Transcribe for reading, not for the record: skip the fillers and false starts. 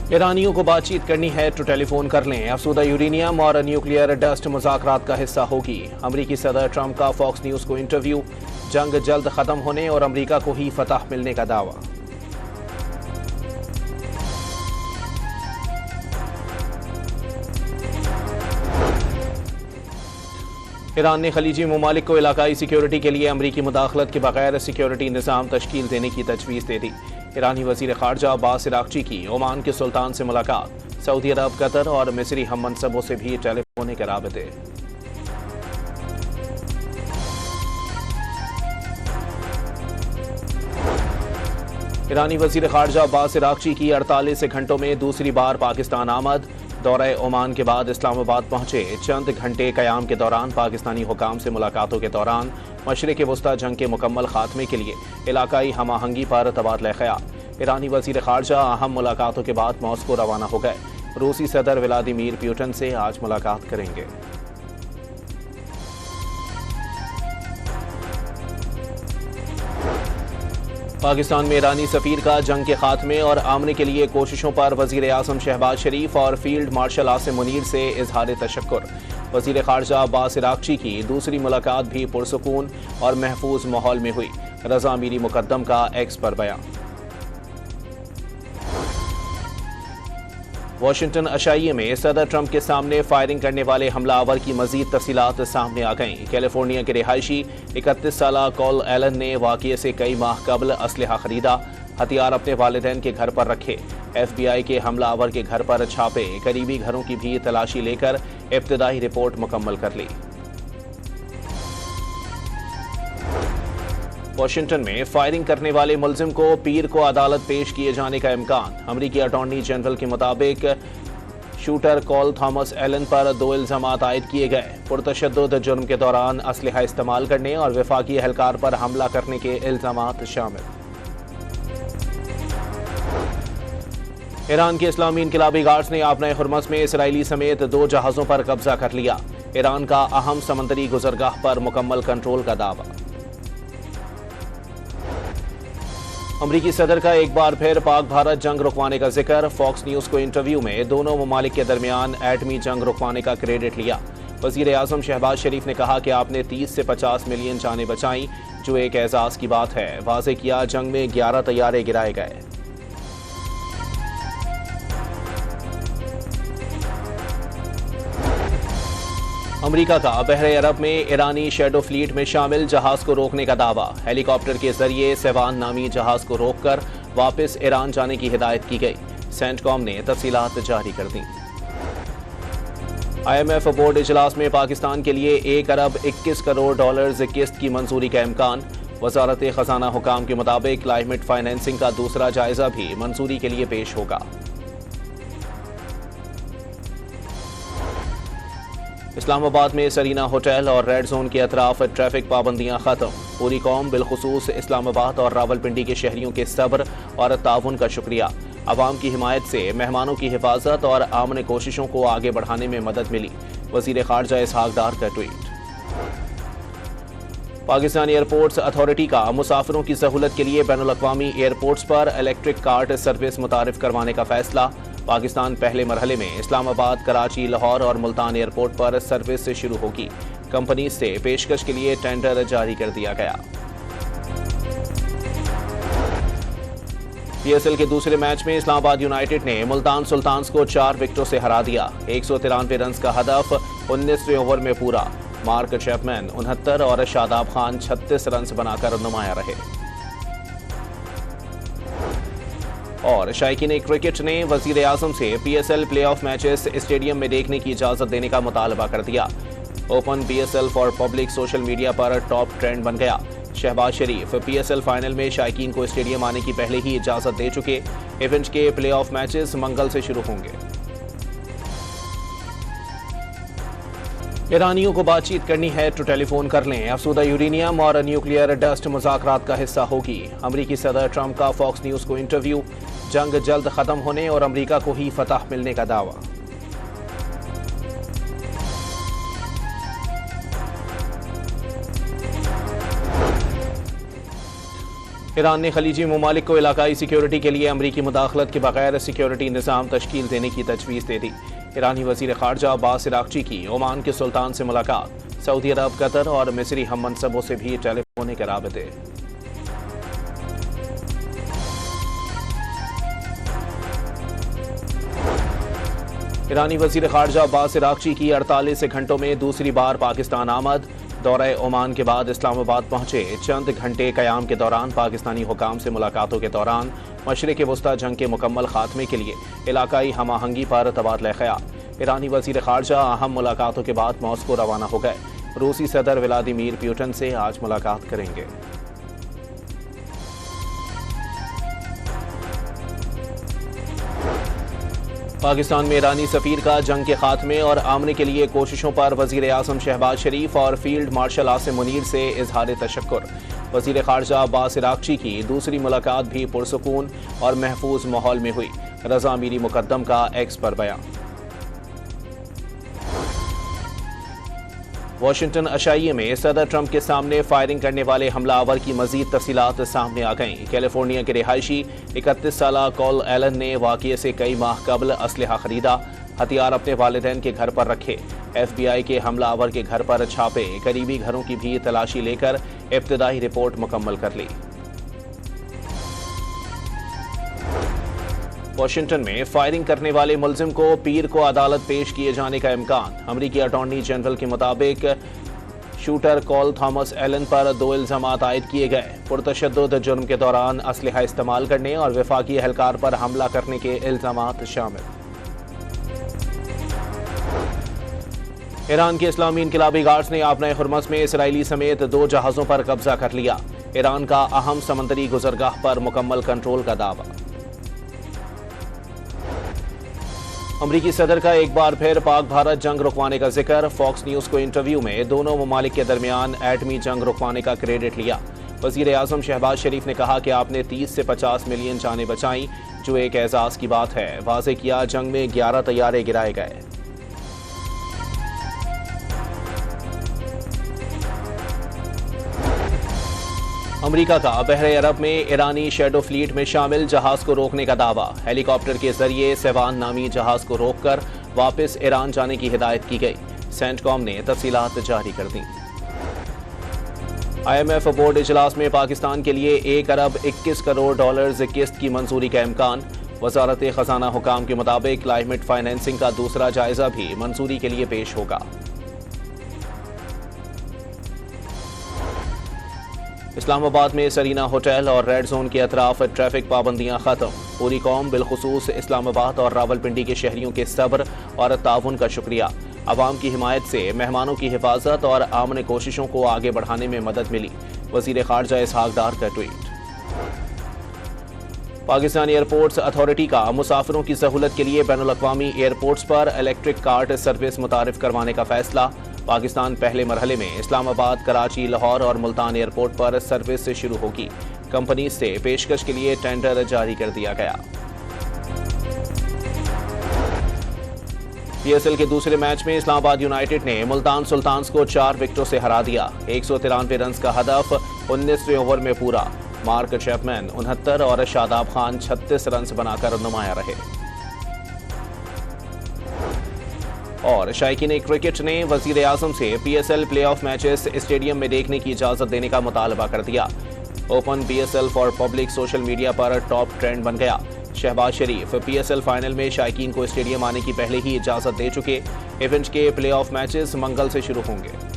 ईरानियों को बातचीत करनी है तो टेलीफोन कर लें। अफसुदा यूरेनियम और न्यूक्लियर डस्ट मुज़ाकरात का हिस्सा होगी। अमरीकी सदर ट्रंप का फॉक्स न्यूज़ को इंटरव्यू। जंग जल्द खत्म होने और अमरीका को ही फतह मिलने का दावा। ईरान ने खलीजी ममालिक को इलाकाई सिक्योरिटी के लिए अमरीकी मुदाखलत के बगैर सिक्योरिटी निज़ाम तश्कील देने की तजवीज़ दे दी। ईरानी वज़ीर ख़ारजा अब्बास इराक़ची की ओमान के सुल्तान से मुलाकात। सऊदी अरब, कतर और मिस्री हम मनसबों से भी टेलीफोनिक राबते। ईरानी वज़ीर ख़ारजा अब्बास इराक़ची की 48 घंटों में दूसरी बार पाकिस्तान आमद। दौरे ओमान के बाद इस्लामाबाद पहुंचे। चंद घंटे क़याम के दौरान पाकिस्तानी हुकाम से मुलाकातों के दौरान मशरिक़ वस्ता जंग के मुकम्मल खात्मे के लिए इलाकाई हम आहंगी पर तबादला ख़याल। ईरानी वज़ीर ख़ारजा अहम मुलाकातों के बाद मॉस्को रवाना हो गए। रूसी सदर व्लादिमीर पुतिन से आज मुलाकात करेंगे। पाकिस्तान में ईरानी सफ़ीर का जंग के खात्मे और आमने के लिए कोशिशों पर वज़ीर आज़म शहबाज शरीफ और फील्ड मार्शल आसिम मुनीर से इजहार तशक्कुर। वज़ीर ख़ारजा अब्बास इराक़ची की दूसरी मुलाकात भी पुरसुकून और महफूज माहौल में हुई। रज़ा मीरी मुक़द्दम का एक्स पर बयान। वाशिंगटन अशाइये में सदर ट्रंप के सामने फायरिंग करने वाले हमलावर की मजीद तफसीलात सामने आ गईं। कैलिफोर्निया के रिहायशी 31 साला कॉल एलन ने वाक़ये से कई माह कबल असलहा खरीदा। हथियार अपने वालिदैन के घर पर रखे। FBI के हमलावर के घर पर छापे। करीबी घरों की भी तलाशी लेकर इब्तिदाई रिपोर्ट मुकम्मल कर ली। वाशिंगटन में फायरिंग करने वाले मुलजिम को पीर को अदालत पेश किए जाने का इम्कान। अमरीकी अटॉर्नी जनरल के मुताबिक शूटर कॉल थॉमस एलन पर 2 इल्जामात आयद किए गए। पुरतशद्दुद जुर्म के दौरान असलहा इस्तेमाल करने और वफाकी एहलकार पर हमला करने के इल्जामात शामिल। ईरान के इस्लामी इनकलाबी गार्ड्स ने आपना हुर्मस में इसराइली समेत 2 जहाज़ों पर कब्जा कर लिया। ईरान का अहम समंदरी गुजरगाह पर मुकम्मल कंट्रोल का दावा। अमरीकी सदर का एक बार फिर पाक भारत जंग रुकवाने का जिक्र। फॉक्स न्यूज़ को इंटरव्यू में दोनों ममालिक के दरमियान एटमी जंग रुकवाने का क्रेडिट लिया। वज़ीर आज़म शहबाज शरीफ ने कहा कि आपने 30 से 50 मिलियन जानें बचाईं, जो एक एजाज़ की बात है। वाज़े किया जंग में 11 तैयारे गिराए गए। अमरीका का बहरे अरब में ईरानी शैडो फ्लीट में शामिल जहाज को रोकने का दावा। हेलीकॉप्टर के जरिए सेवान नामी जहाज को रोककर वापस ईरान जाने की हिदायत की गई। सेंटकॉम ने तफसीलात जारी कर दी। IMF बोर्ड इजलास में पाकिस्तान के लिए 1 अरब 21 करोड़ डॉलर्स किस्त की मंजूरी का इम्कान। वजारत खजाना हुकाम के मुताबिक क्लाइमेट फाइनेंसिंग का दूसरा जायजा भी मंजूरी के लिए पेश होगा। इस्लामाबाद में सरीना होटल और रेड जोन के अतराफ ट्रैफिक पाबंदियां खत्म। पूरी कौम बिलखुसूस इस्लामाबाद और रावलपिंडी के शहरियों के सब्र और ताउन का शुक्रिया। अवाम की हिमायत से मेहमानों की हिफाजत और आमने कोशिशों को आगे बढ़ाने में मदद मिली। वज़ीर ख़ारजा इसहाक डार का ट्वीट। पाकिस्तान एयरपोर्ट्स अथॉरिटी का मुसाफिरों की सहूलत के लिए बैनुल-अक़वामी एयरपोर्ट्स पर इलेक्ट्रिक कार्ट सर्विस मुतारिफ करवाने का फैसला। पाकिस्तान पहले मरहले में इस्लामाबाद, कराची, लाहौर और मुल्तान एयरपोर्ट पर सर्विस से शुरू होगी। कंपनी से पेशकश के लिए टेंडर जारी कर दिया गया। PSL के दूसरे मैच में इस्लामाबाद यूनाइटेड ने मुल्तान सुल्तान्स को 4 विकेटों से हरा दिया। 193 रन का हदफ 19वें ओवर में पूरा। मार्क चैपमैन 69 और शादाब खान 36 रन बनाकर नुमाया रहे। और शायकीन क्रिकेट ने वज़ीर आज़म से PSL प्लेऑफ मैचेस स्टेडियम में देखने की इजाज़त देने का मुतालबा कर दिया। Open PSL for public social media पर टॉप ट्रेंड बन गया। शहबाज शरीफ PSL फाइनल में शायकीन को स्टेडियम आने की पहले ही इजाज़त दे चुके। इवेंट के प्लेऑफ मैचेस मंगल से शुरू होंगे। ईरानियों को बातचीत करनी है तो टेलीफोन कर लें। अफसुदा यूरेनियम और न्यूक्लियर डस्ट मुज़ाकरात का हिस्सा होगी। अमरीकी सदर ट्रंप का फॉक्स न्यूज़ को इंटरव्यू। जंग जल्द खत्म होने और अमरीका को ही फतह मिलने का दावा। ईरान ने खलीजी ममालिक को इलाकाई सिक्योरिटी के लिए अमरीकी मुदाखलत के बगैर सिक्योरिटी निज़ाम तश्कील देने की तजवीज़ दे दी। ईरानी वज़ीर ख़ारजा अब्बास इराक़ची की ओमान के सुल्तान से मुलाकात। सऊदी अरब, कतर और मिस्री हम मनसबों से भी टेलीफोनिक राबते। ईरानी वज़ीर ख़ारजा अब्बास इराक़ची की 48 घंटों में दूसरी बार पाकिस्तान आमद। दौरे ओमान के बाद इस्लामाबाद पहुंचे। चंद घंटे क़याम के दौरान पाकिस्तानी हुकाम से मुलाकातों के दौरान मशरिक़ वस्ता जंग के मुकम्मल खात्मे के लिए इलाकाई हम आहंगी पर तबादला ख़याल। ईरानी वज़ीर ख़ारजा अहम मुलाकातों के बाद मॉस्को रवाना हो गए। रूसी सदर व्लादिमीर पुतिन से आज मुलाकात करेंगे। पाकिस्तान में ईरानी सफ़ीर का जंग के खात्मे और आमने के लिए कोशिशों पर वज़ीर आज़म शहबाज शरीफ और फील्ड मार्शल आसिम मुनीर से इजहार तशक्कुर। वज़ीर ख़ारजा अब्बास इराक़ची की दूसरी मुलाकात भी पुरसुकून और महफूज माहौल में हुई। रज़ा मीरी मुक़द्दम का एक्स पर बयान। वाशिंगटन अशाइये में सदर ट्रंप के सामने फायरिंग करने वाले हमलावर की मजीद तफसीलात सामने आ गईं। कैलिफोर्निया के रिहायशी 31 साला कॉल एलन ने वाक़ये से कई माह कबल असलहा खरीदा। हथियार अपने वालिदैन के घर पर रखे। FBI के हमलावर के घर पर छापे। करीबी घरों की भी तलाशी लेकर इब्तिदाई रिपोर्ट मुकम्मल कर ली। वाशिंगटन में फायरिंग करने वाले मुलजिम को पीर को अदालत पेश किए जाने का इम्कान। अमरीकी अटॉर्नी जनरल के मुताबिक शूटर कॉल थॉमस एलन पर 2 इल्जामात आयद किए गए। पुरतशद्दुद जुर्म के दौरान असलहा इस्तेमाल करने और वफाकी एहलकार पर हमला करने के इल्जामात शामिल। ईरान के इस्लामी इनकलाबी गार्ड्स ने आपना हुर्मस में इसराइली समेत 2 जहाज़ों पर कब्जा कर लिया। ईरान का अहम समंदरी गुजरगाह पर मुकम्मल कंट्रोल का दावा। अमरीकी सदर का एक बार फिर पाक भारत जंग रुकवाने का जिक्र। फॉक्स न्यूज को इंटरव्यू में दोनों ममालिक के दरमियान एटमी जंग रुकवाने का क्रेडिट लिया। वज़ीर आज़म शहबाज शरीफ ने कहा कि आपने 30 से 50 मिलियन जानें बचाई, जो एक एजाज की बात है। वाज़े किया जंग में 11 तैयारे गिराए गए। अमरीका का बहरे अरब में ईरानी शैडो फ्लीट में शामिल जहाज को रोकने का दावा। हेलीकॉप्टर के जरिए सेवान नामी जहाज को रोककर वापस ईरान जाने की हिदायत की गई। सेंटकॉम ने तफसीलात जारी कर दी। IMF बोर्ड इजलास में पाकिस्तान के लिए 1 अरब 21 करोड़ डॉलर्स किस्त की मंजूरी का इम्कान। वजारत खजाना हुकाम के मुताबिक क्लाइमेट फाइनेंसिंग का दूसरा जायजा भी मंजूरी के लिए पेश होगा। इस्लामाबाद में सरीना होटल और रेड जोन के अतराफ ट्रैफिक पाबंदियां खत्म। पूरी कौम बिलखुसूस इस्लामाबाद और रावलपिंडी के शहरियों के सब्र और ताउन का शुक्रिया। अवाम की हिमायत से मेहमानों की हिफाजत और आमने कोशिशों को आगे बढ़ाने में मदद मिली। वज़ीर ख़ारजा इसहाक डार का ट्वीट। पाकिस्तानी एयरपोर्ट्स अथॉरिटी का मुसाफिरों की सहूलत के लिए बैनुल-अक़वामी एयरपोर्ट्स पर इलेक्ट्रिक कार्ट सर्विस मुतारिफ करवाने का फैसला। पाकिस्तान पहले मरहले में इस्लामाबाद, कराची, लाहौर और मुल्तान एयरपोर्ट पर सर्विस से शुरू होगी। कंपनी से पेशकश के लिए टेंडर जारी कर दिया गया। PSL के दूसरे मैच में इस्लामाबाद यूनाइटेड ने मुल्तान सुल्तान्स को 4 विकेटों से हरा दिया। 193 रन का हदफ 19वें ओवर में पूरा। मार्क चैपमैन 69 और शादाब खान 36 रन बनाकर नुमाया रहे। और शायकीन क्रिकेट ने वज़ीर आज़म से PSL प्लेऑफ मैचेस स्टेडियम में देखने की इजाज़त देने का मुतालबा कर दिया। Open PSL for public social media पर टॉप ट्रेंड बन गया। शहबाज शरीफ PSL फाइनल में शायकीन को स्टेडियम आने की पहले ही इजाज़त दे चुके। इवेंट के प्लेऑफ मैचेस मंगल से शुरू होंगे।